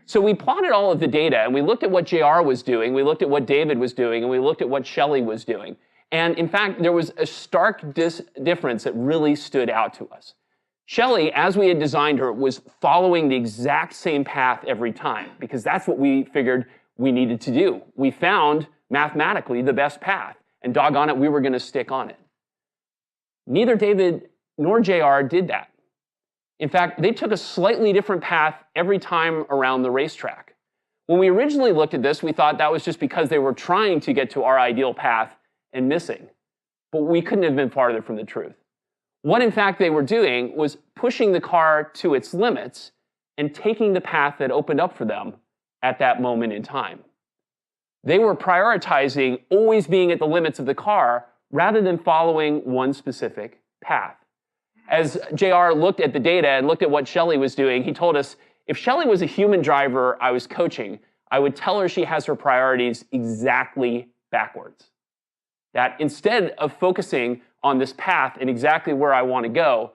So we plotted all of the data, and we looked at what JR was doing, we looked at what David was doing, and we looked at what Shelley was doing. And in fact, there was a stark difference that really stood out to us. Shelley, as we had designed her, was following the exact same path every time, because that's what we figured we needed to do. We found, mathematically, the best path, and doggone it, we were going to stick on it. Neither David nor JR did that. In fact, they took a slightly different path every time around the racetrack. When we originally looked at this, we thought that was just because they were trying to get to our ideal path and missing. But we couldn't have been farther from the truth. What, in fact, they were doing was pushing the car to its limits and taking the path that opened up for them at that moment in time. They were prioritizing always being at the limits of the car rather than following one specific path. As JR looked at the data and looked at what Shelley was doing, he told us, if Shelley was a human driver I was coaching, I would tell her she has her priorities exactly backwards. That instead of focusing on this path and exactly where I want to go,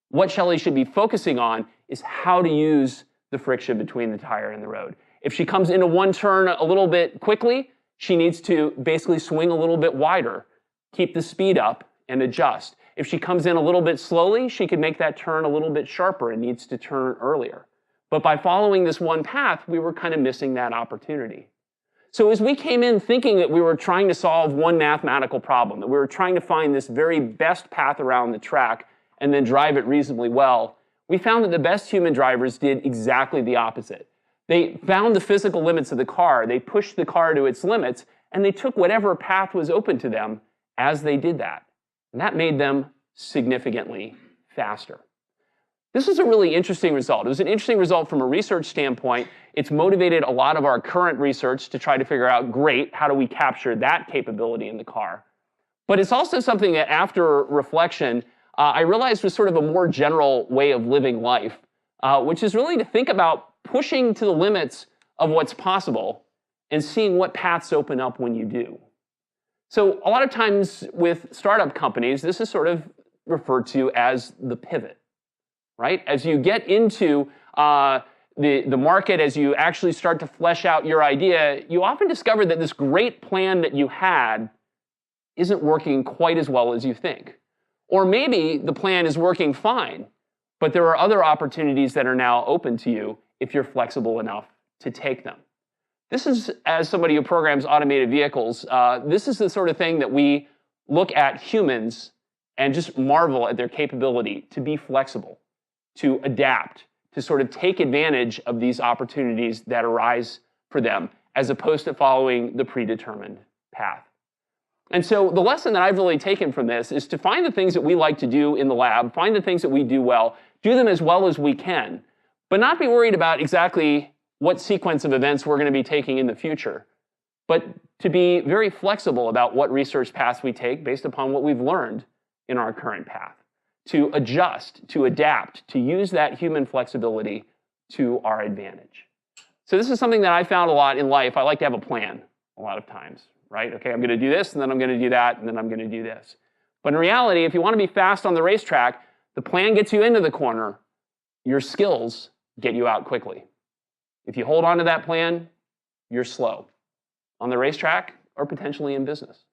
what Shelley should be focusing on is how to use the friction between the tire and the road. If she comes into one turn a little bit quickly, she needs to basically swing a little bit wider, keep the speed up, and adjust. If she comes in a little bit slowly, she can make that turn a little bit sharper and needs to turn earlier. But by following this one path, we were kind of missing that opportunity. So as we came in thinking that we were trying to solve one mathematical problem, that we were trying to find this very best path around the track and then drive it reasonably well, we found that the best human drivers did exactly the opposite. They found the physical limits of the car, they pushed the car to its limits, and they took whatever path was open to them as they did that. And that made them significantly faster. This is a really interesting result. It was an interesting result from a research standpoint. It's motivated a lot of our current research to try to figure out, great, how do we capture that capability in the car? But it's also something that after reflection, I realized was sort of a more general way of living life, which is really to think about pushing to the limits of what's possible and seeing what paths open up when you do. So a lot of times with startup companies, this is sort of referred to as the pivot, right? As you get into the market, as you actually start to flesh out your idea, you often discover that this great plan that you had isn't working quite as well as you think. Or maybe the plan is working fine, but there are other opportunities that are now open to you if you're flexible enough to take them. This is, as somebody who programs automated vehicles, this is the sort of thing that we look at humans and just marvel at their capability to be flexible, to adapt, to sort of take advantage of these opportunities that arise for them, as opposed to following the predetermined path. And so the lesson that I've really taken from this is to find the things that we like to do in the lab, find the things that we do well, do them as well as we can, but not be worried about exactly what sequence of events we're going to be taking in the future, but to be very flexible about what research paths we take based upon what we've learned in our current path, to adjust, to adapt, to use that human flexibility to our advantage. So this is something that I found a lot in life. I like to have a plan a lot of times, right? Okay, I'm going to do this, and then I'm going to do that, and then I'm going to do this. But in reality, if you want to be fast on the racetrack, the plan gets you into the corner. Your skills get you out quickly. If you hold on to that plan, you're slow on the racetrack or potentially in business.